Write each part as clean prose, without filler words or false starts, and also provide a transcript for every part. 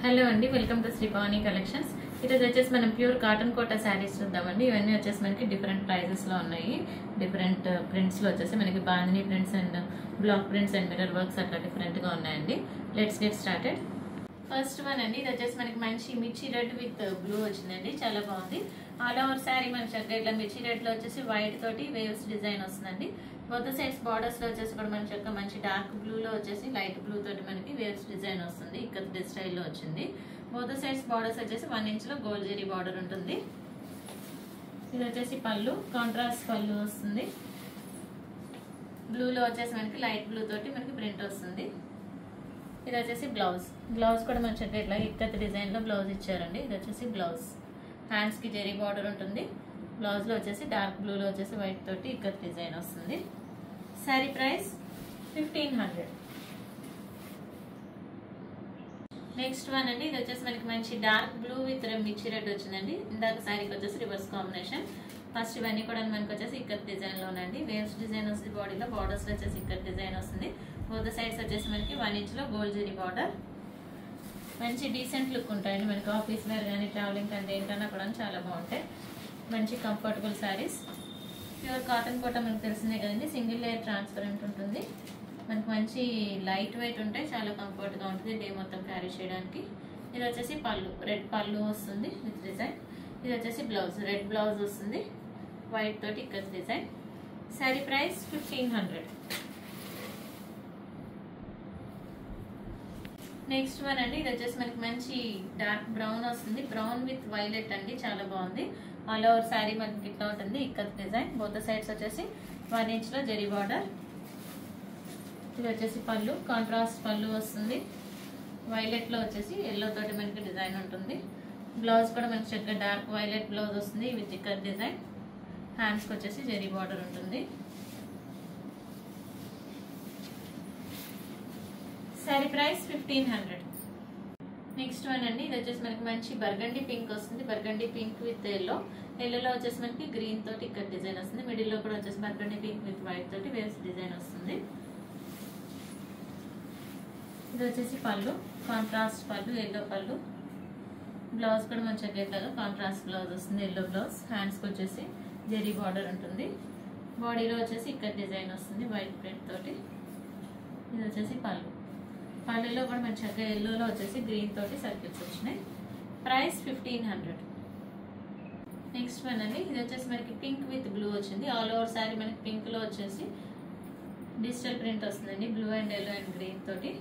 Hello అండి, welcome to Sri Bhavani collections. ఈరోజు వచ్చేసి మనం ప్యూర్ కాటన్ కోటా శారీస్ చూద్దామండి. ఇవన్నీ వచ్చేసి మనకి డిఫరెంట్ ప్రైజెస్ లో ఉన్నాయి. డిఫరెంట్ ప్రింట్స్ లో వచ్చేసి మనకి bandhani prints and block prints and mirror works అట్లా డిఫరెంట్ గా ఉన్నాయండి. Let's get started. First one అండి, ఇది వచ్చేసి మనకి మంచి మిర్చి రెడ్ విత్ బ్లూ వచ్చిందండి. చాలా బాగుంది. ఆల్ ఓవర్ శారీ మనకి చక్కగా ఇట్లా మిర్చి రెడ్ లో వచ్చేసి వైట్ తోటి వేవ్స్ డిజైన్ వస్తుందండి. బోత్ సైడ్స్ బార్డర్స్ లో వచ్చేసి కూడా మనకి చక్కగా మంచి డార్క్ బ్లూ లో వచ్చేసి లైట్ బ్లూ తోటి మనకి వేవ్స్ డిజైన్ వస్తుంది. ఇక్కడ స్టైల్ లో వచ్చింది. బోత్ సైడ్స్ బార్డర్స్ వచ్చేసి 1 ఇంచ్ లో గోల్డ్ జెరీ బార్డర్ ఉంటుంది. ఇది వచ్చేసి పళ్ళు, కాంట్రాస్ట్ పళ్ళు వస్తుంది. బ్లూలో వచ్చేసి మనకి లైట్ బ్లూ తోటి మనకి ప్రింట్ వస్తుంది. ఇది వచ్చేసి బ్లౌజ్. బ్లౌజ్ కూడా మంచి ఇట్లా ఇక్కత్ డిజైన్ లో బ్లౌజ్ ఇచ్చారండి. ఇది వచ్చేసి బ్లౌజ్. హ్యాండ్స్ కి జెరీ బార్డర్ ఉంటుంది. బ్లౌజ్ లో వచ్చేసి డార్క్ బ్లూ లో వచ్చేసి వైట్ తోటి ఇక్కత్ డిజైన్ వస్తుంది. శారీ ప్రైస్ 1500. నెక్స్ట్ వన్ అండి, ఇది వచ్చేసి మనకి మంచి డార్క్ బ్లూ విత్ మిర్చి రెడ్ వచ్చిందండి. ఇందాక శారీకి వచ్చేసి రివర్స్ కాంబినేషన్. ఫస్ట్ ఇవన్నీ కూడా మనకి వచ్చేసి ఇక్కత్ డిజైన్ లో ఉందండి. వేవ్స్ డిజైన్ వస్తుంది. బాడీలో బార్డర్స్ లో వచ్చేసి ఇక్కత్ డిజైన్ వస్తుంది. బోత్ సైడ్స్ వచ్చేసి మనకి 1 ఇంచ్ లో గోల్డ్ జెరీ బార్డర్. మంచి డీసెంట్ లుక్ ఉంటాయండి. మనకి ఆఫీస్ వేర్ కానీ ట్రావెలింగ్ కానీ దేనికన్నా కూడా చాలా బాగుంటాయి. మంచి కంఫర్టబుల్ శారీస్. ప్యూర్ కాటన్ కోట మనకు తెలిసిందే కదండి. సింగిల్ లేయర్ ట్రాన్స్పరెంట్ ఉంటుంది. మనకి మంచి లైట్ వెయిట్ ఉంటాయి. చాలా కంఫర్ట్ గా ఉంటుంది డే మొత్తం క్యారీ చేయడానికి. ఇది వచ్చేసి పళ్ళు, రెడ్ పళ్ళు వస్తుంది విత్ డిజైన్. ఇది వచ్చేసి బ్లౌజ్, రెడ్ బ్లౌజ్ వస్తుంది వైట్ తోటి ikat design. Sari price 1500. Next one అండి, ఇది వచ్చేసి మనకి మంచి డార్క్ బ్రౌన్ వస్తుంది. బ్రౌన్ విత్ వైలెట్ అండి. చాలా బాగుంది. ఆల్ ఓవర్ శారీ మనకి ఇట్లా ఉంటుంది ఇక్కత్ డిజైన్. బోత్ సైడ్స్ వచ్చేసి 1 ఇంచ్ లో జెరీ బార్డర్. ఇది వచ్చేసి పళ్ళు, కాంట్రాస్ట్ పళ్ళు వస్తుంది. వైలెట్ లో వచ్చేసి ఎల్లో తోటి మనకి డిజైన్ ఉంటుంది. బ్లౌజ్ కూడా మనకి చక్కగా డార్క్ వైలెట్ బ్లౌజ్ వస్తుంది విత్ ఇక్కత్ డిజైన్. హ్యాండ్స్ కి వచ్చేసి జెరీ బార్డర్ ఉంటుంది. శారీ ప్రైస్ 1500. నెక్స్ట్ వన్ అండి, ఇది వచ్చేసి మనకి మంచి బర్గండీ పింక్ వస్తుంది. Burgundy pink with yellow. ఎల్లోలో వచ్చేసి మనకి గ్రీన్ తోటి ఇక్కడ డిజైన్ వస్తుంది. మిడిల్ లో కూడా వచ్చేసి బర్గండీ పింక్ విత్ వైట్ తోటి వేవ్స్ డిజైన్ వస్తుంది. ఇది వచ్చేసి పళ్ళు, కాంట్రాస్ట్ పళ్ళు, ఎల్లో పళ్ళు. బ్లౌజ్ కూడా మంచిగా ఇట్లాగా కాంట్రాస్ట్ బ్లౌజ్ వస్తుంది. Yellow blouse. హ్యాండ్స్ కి వచ్చేసి జెరీ బార్డర్ ఉంటుంది. బాడీలో వచ్చేసి ఇక్కడ డిజైన్ వస్తుంది వైట్ ప్రింట్ తోటి. ఇది వచ్చేసి పళ్ళు. పళ్ళులో కూడా మంచిగా ఎల్లోలో వచ్చేసి గ్రీన్ తోటి సర్కిల్స్ వచ్చినాయి. ప్రైస్ 1500. నెక్స్ట్ వన్ అండి, ఇది వచ్చేసి మనకి పింక్ విత్ బ్లూ వచ్చింది. ఆల్ ఓవర్ శారీ మనకి పింక్ లో వచ్చేసి డిజిటల్ ప్రింట్ వస్తుందండి. Blue and yellow and green తోటి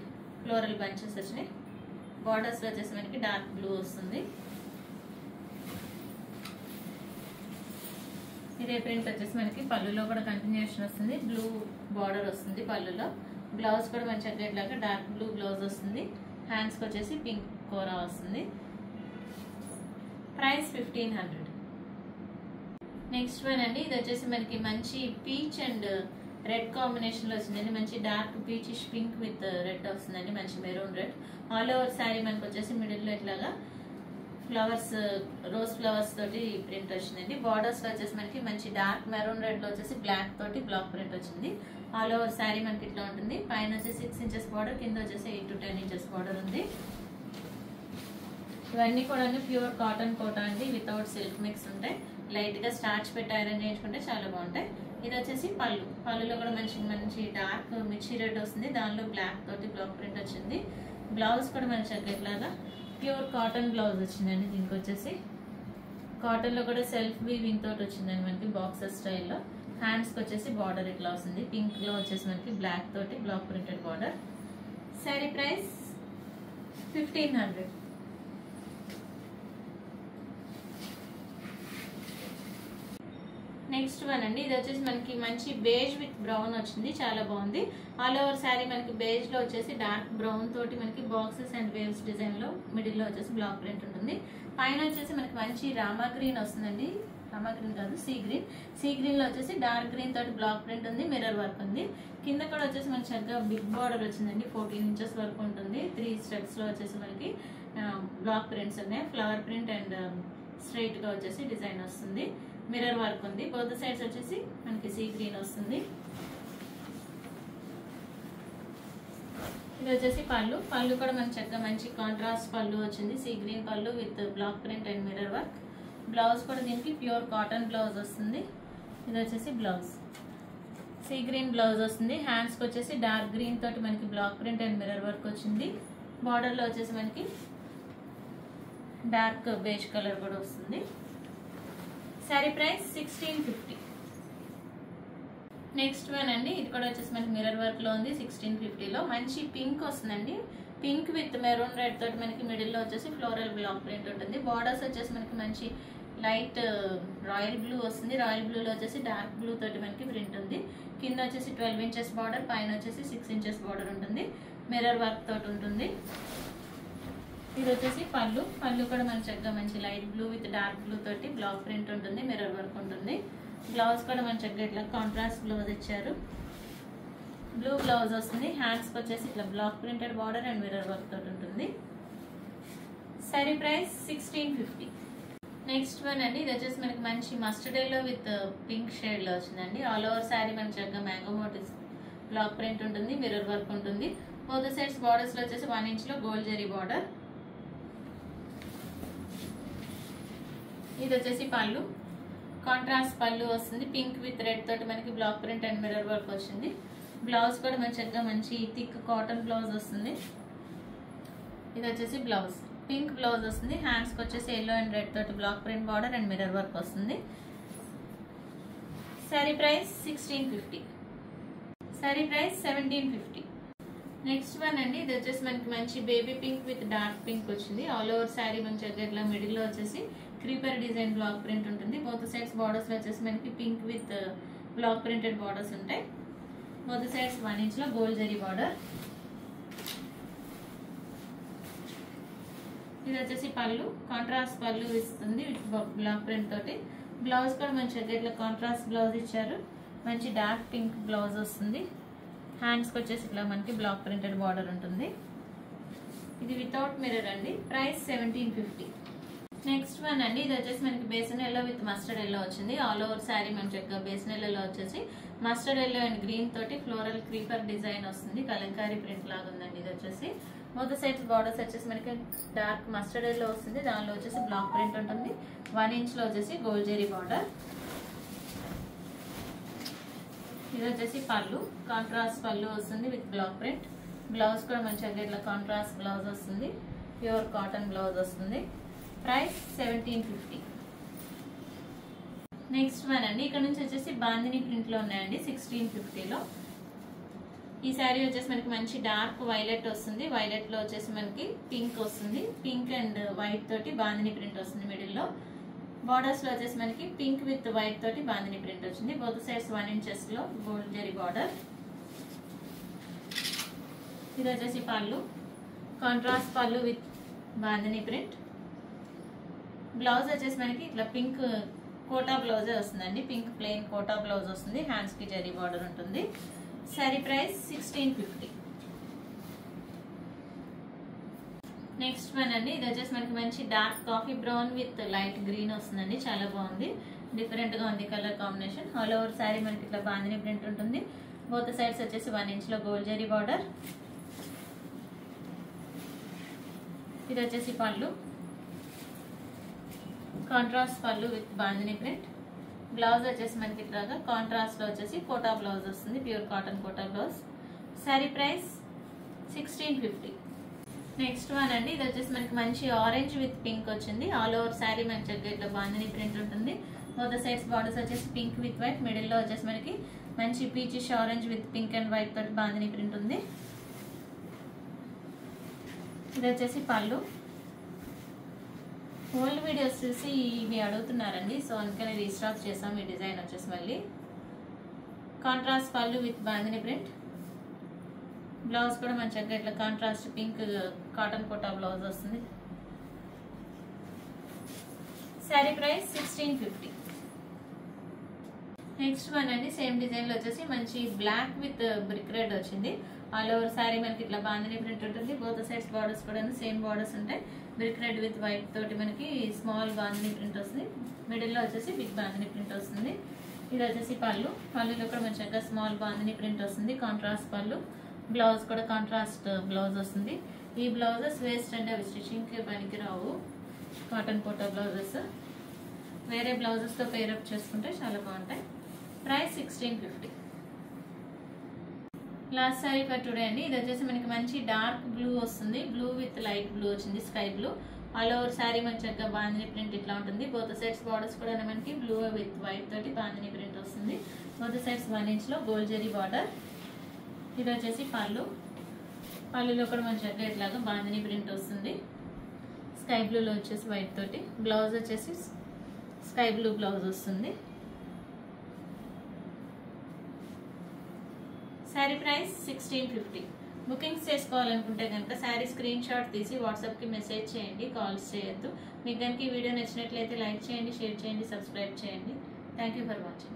ఫ్లోరల్ బంచెస్ వచ్చినాయి. బార్డర్స్ లో వచ్చేసి మనకి డార్క్ బ్లూ వస్తుంది. ఇదే ప్రింట్ వచ్చేసి మనకి పళ్ళులో కూడా కంటిన్యూషన్ వస్తుంది. బ్లూ బార్డర్ వస్తుంది పళ్ళులో. బ్లౌజ్ కూడా మంచిగా ఇట్లాగా డార్క్ బ్లూ బ్లౌజ్ వస్తుంది. హ్యాండ్స్ కి వచ్చేసి పింక్ కోరా వస్తుంది. ప్రైస్ 1500. నెక్స్ట్ వన్ అండి, ఇది వచ్చేసి మనకి మంచి పీచ్ అండ్ రెడ్ కాంబినేషన్ లో వచ్చిందండి. మంచి dark peachish pink with red వస్తుందండి. మంచి maroon red. All over sari మనకి వచ్చేసి మిడిల్ లో ఇట్లాగా ఫ్లవర్స్, రోజ్ ఫ్లవర్స్ తోటి ప్రింట్ వచ్చిందండి. బార్డర్స్ లో వచ్చేసి మనకి మంచి డార్క్ మెరూన్ రెడ్ లో వచ్చేసి బ్లాక్ తోటి బ్లాక్ ప్రింట్ వచ్చింది. ఆల్ ఓవర్ శారీ మనకి ఇట్లా ఉంటుంది. పైన వచ్చేసి 6 ఇంచెస్ బార్డర్, కింద వచ్చేసి 8 to 10 ఇంచెస్ బార్డర్ ఉంది. ఇవన్నీ కూడా ప్యూర్ కాటన్ కోటా అండి. వితౌట్ సిల్క్ మిక్స్ ఉంటాయి. లైట్ గా స్టార్చ్ పెట్టి ఐరన్ చేయించుకుంటే చాలా బాగుంటాయి. ఇది వచ్చేసి పళ్ళు. పళ్ళులో కూడా మంచి మంచి డార్క్ మిర్చి రెడ్ వస్తుంది. దానిలో బ్లాక్ తోటి బ్లాక్ ప్రింట్ వచ్చింది. బ్లౌజ్ కూడా మంచిగా ఇట్లాగా ప్యూర్ కాటన్ బ్లౌజ్ వచ్చిందండి. దీనికి వచ్చేసి కాటన్ లో కూడా సెల్ఫ్ వీవింగ్ తోటి వచ్చిందండి మనకి బాక్సెస్ స్టైల్లో. హ్యాండ్స్ కి వచ్చేసి బార్డర్ ఇట్లా వస్తుంది. పింక్ లో వచ్చేసి మనకి బ్లాక్ తోటి block printed border. Sari price 1500. Next one అండి, ఇది వచ్చేసి మనకి మంచి బేజ్ విత్ బ్రౌన్ వచ్చింది. చాలా బాగుంది. ఆల్ ఓవర్ శారీ మనకి బేజ్ లో వచ్చేసి డార్క్ బ్రౌన్ తోటి మనకి బాక్సెస్ అండ్ వేవ్స్ డిజైన్ లో మిడిల్ లో వచ్చేసి బ్లాక్ ప్రింట్ ఉంటుంది. పైన వచ్చేసి మనకి మంచి రామా గ్రీన్ వస్తుందండి. రామా గ్రీన్ కాదు, సీ గ్రీన్. సీ గ్రీన్ లో వచ్చేసి డార్క్ గ్రీన్ తోటి బ్లాక్ ప్రింట్ ఉంది. మిర్రర్ వర్క్ ఉంది. కింద కూడా వచ్చేసి మనకి చక్కగా బిగ్ బార్డర్ వచ్చిందండి. 14 ఇంచెస్ వరకు ఉంటుంది. 3 స్టెప్స్ లో వచ్చేసి మనకి బ్లాక్ ప్రింట్స్ ఉన్నాయి. ఫ్లవర్ ప్రింట్ అండ్ స్ట్రైట్ గా వచ్చేసి డిజైన్ వస్తుంది. మిర్రర్ వర్క్ ఉంది. బోత్ సైడ్స్ వచ్చేసి మనకి సీ గ్రీన్ వస్తుంది. ఇది వచ్చేసి పళ్ళు. పళ్ళు కూడా మన చక్కగా మంచి కాంట్రాస్ట్ పళ్ళు వచ్చింది. సీ గ్రీన్ పళ్ళు with black print and mirror work. Blouse కూడా దీనికి ప్యూర్ కాటన్ బ్లౌజ్ వస్తుంది. ఇది వచ్చేసి బ్లౌజ్ సీ గ్రీన్ బ్లౌజ్ వస్తుంది. హ్యాండ్స్కి వచ్చేసి డార్క్ గ్రీన్ తోటి మనకి black print and mirror work వచ్చింది. బార్డర్లో వచ్చేసి మనకి డార్క్ బేజ్ కలర్ కూడా వస్తుంది. శారీ ప్రైస్ 1650. నెక్స్ట్ వన్ అండి, ఇది కూడా వచ్చేసి మనకి మిర్రర్ వర్క్ లో ఉంది. 1650లో మంచి పింక్ వస్తుందండి. పింక్ విత్ మెరూన్ రెడ్ తోటి మనకి మిడిల్ లో వచ్చేసి ఫ్లోరల్ బ్లాక్ ప్రింట్ ఉంటుంది. బార్డర్స్ వచ్చేసి మనకి మంచి లైట్ రాయల్ బ్లూ వస్తుంది. రాయల్ బ్లూలో వచ్చేసి డార్క్ బ్లూ తోటి మనకి ప్రింట్ ఉంది. కింద వచ్చేసి 12 ఇంచెస్ బార్డర్, పైన వచ్చేసి 6 ఇంచెస్ బార్డర్ ఉంటుంది. మిర్రర్ వర్క్ తోటి ఉంటుంది. ఇది వచ్చేసి పళ్ళు. పళ్ళు కూడా మన చక్కగా మంచి light blue with dark blue తోటి బ్లాక్ ప్రింట్ ఉంటుంది. మిర్రర్ వర్క్ ఉంటుంది. బ్లౌజ్ కూడా మన చక్కగా ఇట్లా కాంట్రాస్ట్ బ్లౌజ్ ఇచ్చారు. బ్లూ బ్లౌజ్ వస్తుంది. హ్యాండ్స్కి వచ్చేసి ఇట్లా block printed border and mirror work తోటి ఉంటుంది. శారీ ప్రైస్ 1650. నెక్స్ట్ వన్ అండి, ఇది వచ్చేసి మనకి మంచి mustard yellow with pink shade లో వచ్చిందండి. ఆల్ ఓవర్ శారీ మన చక్కగా మ్యాంగో మోటివ్స్ బ్లాక్ ప్రింట్ ఉంటుంది. మిర్రర్ వర్క్ ఉంటుంది. బోత్ సైడ్స్ బార్డర్స్ లో వచ్చేసి 1 ఇంచ్ లో గోల్డ్ జరీ బార్డర్. ఇది వచ్చేసి పళ్ళు. కాంట్రాస్ట్ పళ్ళు వస్తుంది. పింక్ విత్ రెడ్ తోటి మనకి black print and mirror work వచ్చింది. బ్లౌజ్ కూడా మన చక్కగా మంచి థిక్ కాటన్ బ్లౌజ్ వస్తుంది. ఇది వచ్చేసి బ్లౌజ్ పింక్ బ్లౌజ్ వస్తుంది. హ్యాండ్స్కి వచ్చేసి ఎల్లో అండ్ రెడ్ తోటి block print border and mirror work వస్తుంది. Sari price 1650. Sari price 1750. Next one అండి, ఇది వచ్చేసి మనకి మంచి baby pink with dark pink వచ్చింది. ఆల్ ఓవర్ శారీ మన చక్కగా ఇట్లా మిడిల్ లో వచ్చేసి క్రీపర్ డిజైన్ బ్లాక్ ప్రింట్ ఉంటుంది. బోత్ సైడ్స్ బార్డర్స్ లో వచ్చేసి మనకి pink with black printed borders ఉంటాయి. బోత్ సైడ్స్ 1 ఇంచ్ లో గోల్డ్ జరీ బార్డర్. ఇది వచ్చేసి పళ్ళు. కాంట్రాస్ట్ పళ్ళు ఇస్తుంది విత్ బ్లాక్ ప్రింట్ తోటి. బ్లౌజ్ కూడా మంచి ఇట్లా కాంట్రాస్ట్ బ్లౌజ్ ఇచ్చారు. మంచి డార్క్ పింక్ బ్లౌజ్ వస్తుంది. హ్యాండ్స్కి వచ్చేసి ఇట్లా మనకి బ్లాక్ ప్రింటెడ్ బార్డర్ ఉంటుంది. ఇది వితౌట్ మిర్రర్ అండి. ప్రైస్ 1750. నెక్స్ట్ వన్ అండి, ఇది వచ్చేసి మనకి besan yellow with mustard yellow వచ్చింది. ఆల్ ఓవర్ శారీ మన చక్కగా బేసన్ ఎల్లోలో వచ్చేసి మస్టర్డ్ ఎల్లో అండ్ గ్రీన్ తోటి ఫ్లోరల్ క్రీపర్ డిజైన్ వస్తుంది. కలంకారీ ప్రింట్ లాగా ఉందండి. ఇది వచ్చేసి బోత్ సైడ్స్ బార్డర్స్ వచ్చేసి మనకి డార్క్ మస్టర్డ్ ఎల్లో వస్తుంది. దానిలో వచ్చేసి బ్లాక్ ప్రింట్ ఉంటుంది. 1 ఇంచ్ లో వచ్చేసి గోల్డ్ జరీ బార్డర్. ఇది వచ్చేసి పళ్ళు. కాంట్రాస్ట్ పళ్ళు వస్తుంది విత్ బ్లాక్ ప్రింట్. బ్లౌజ్ కూడా మంచిగా ఇట్లా కాంట్రాస్ట్ బ్లౌజ్ వస్తుంది. ప్యూర్ కాటన్ బ్లౌజ్ వస్తుంది. ప్రైస్ 1750. నెక్స్ట్ వన్ అండి, ఇక్కడ నుంచి వచ్చేసి బాందిని ప్రింట్ లో ఉన్నాయండి. 1650లో ఈ శారీ వచ్చేసి మనకి మంచి డార్క్ వైలెట్ వస్తుంది. వైలెట్ లో వచ్చేసి మనకి పింక్ వస్తుంది. పింక్ అండ్ వైట్ తోటి బాందిని ప్రింట్ వస్తుంది. మిడిల్ లో బార్డర్స్ లో వచ్చేసి మనకి పింక్ విత్ వైట్ తోటి బాందిని ప్రింట్ వచ్చింది. బోత్ సైడ్స్ 1 ఇంచెస్ లో గోల్డ్ జరీ బార్డర్. ఇది వచ్చేసి పళ్ళు. కాంట్రాస్ట్ పళ్ళు విత్ బాందిని ప్రింట్. బ్లౌజ్ వచ్చేసి మనకి ఇట్లా పింక్ కోటా బ్లౌజే వస్తుందండి. పింక్ ప్లెయిన్ కోటా బ్లౌజ్ వస్తుంది. హ్యాండ్స్ కి జరీ బార్డర్ ఉంటుంది. శారీ ప్రైస్ 1650. నెక్స్ట్ వన్ అండి, ఇది వచ్చేసి మనకి మంచి dark coffee brown with light green వస్తుందండి. చాలా బాగుంది. డిఫరెంట్ గా ఉంది colour combination. All over sari మనకి ఇట్లా బాందిని ప్రింట్ ఉంటుంది. బోత్ సైడ్స్ వచ్చేసి 1 ఇంచ్ లో గోల్డ్ జరీ బార్డర్. ఇది వచ్చేసి పళ్ళు. కాంట్రాస్ట్ పళ్ళు విత్ బాందిని ప్రింట్. బ్లౌజ్ వచ్చేసి మనకి ఇట్లాగా కాంట్రాస్ట్ లో వచ్చేసి కోటా బ్లౌజ్ వస్తుంది. Pure cotton Kota blouse. Sari price 1650. Next one అండి, ఇది వచ్చేసి మనకి మంచి ఆరెంజ్ విత్ పింక్ వచ్చింది. ఆల్ ఓవర్ శారీ మనకి చక్కగా ఇట్లా బాందిని ప్రింట్ ఉంటుంది. బోత్ సైడ్స్ బార్డర్స్ వచ్చేసి పింక్ విత్ వైట్. మిడిల్ లో వచ్చేసి మనకి మంచి peachish orange with pink and white తోటి బాందిని ప్రింట్ ఉంది. ఇది వచ్చేసి పళ్ళు. ఓల్డ్ వీడియోస్ చూసి ఇవి అడుగుతున్నారండి, సో అందుకని రీస్టాక్ చేసాం. ఈ డిజైన్ వచ్చేసి మళ్ళీ కాంట్రాస్ట్ పళ్ళు విత్ బాందిని ప్రింట్. బ్లౌజ్ కూడా మంచిగా ఇట్లా contrast pink cotton Kota blouse వస్తుంది. శారీ ప్రైస్ 1650. నెక్స్ట్ వన్ అండి, సేమ్ డిజైన్ లో వచ్చేసి మంచి బ్లాక్ విత్ బ్రిక్ రెడ్ వచ్చింది. ఆల్ ఓవర్ శారీ మనకి ఇట్లా బాందిని ప్రింట్ ఉంటుంది. బోత్ సైడ్స్ బార్డర్స్ కూడా సేమ్ బార్డర్స్ ఉంటాయి. బ్రిక్ రెడ్ విత్ వైట్ తోటి మనకి స్మాల్ బాందిని ప్రింట్ వస్తుంది. మిడిల్ లో వచ్చేసి బిగ్ బాందిని ప్రింట్ వస్తుంది. ఇది వచ్చేసి పళ్ళు. పళ్ళులో కూడా మంచిగా స్మాల్ బాందిని ప్రింట్ వస్తుంది. కాంట్రాస్ట్ పళ్ళు. బ్లౌజ్ కూడా కాంట్రాస్ట్ బ్లౌజ్ వస్తుంది. ఈ బ్లౌజెస్ వేస్ట్ అంటే అవి స్టిచ్చింగ్కి పనికి రావు, కాటన్ కోటా బ్లౌజెస్. వేరే బ్లౌజెస్తో పేరప్ చేసుకుంటే చాలా బాగుంటాయి. Price 1650. Last sorry for today అండి. ఇది వచ్చేసి మనకి మంచి డార్క్ బ్లూ వస్తుంది, బ్లూ విత్ లైట్ బ్లూ వచ్చింది, sky blue. All over sari మనకి చక్కగా బాందిని ప్రింట్ ఇట్లా ఉంటుంది. బోత్ సైడ్స్ బార్డర్స్ కూడా మనకి బ్లూ విత్ వైట్ తోటి బాందిని ప్రింట్ వస్తుంది. బోత్ సైడ్స్ 1 ఇంచ్ లో గోల్డ్ జరీ బార్డర్. ఇది వచ్చేసి పళ్ళు, పళ్ళులో కూడా మన చక్కగా ఇట్లాగా బాందిని ప్రింట్ వస్తుంది. స్కై బ్లూలో వచ్చేసి వైట్ తోటి. బ్లౌజ్ వచ్చేసి స్కై బ్లూ బ్లౌజ్ వస్తుంది. శారీ ప్రైస్ 1650. బుకింగ్స్ చేసుకోవాలనుకుంటే కనుక శారీ స్క్రీన్ షాట్ తీసి వాట్సాప్కి మెసేజ్ చేయండి, కాల్స్ చేయొద్దు. మీకు కనుక ఈ వీడియో నచ్చినట్లయితే లైక్ చేయండి, షేర్ చేయండి, సబ్స్క్రైబ్ చేయండి. Thank you for watching.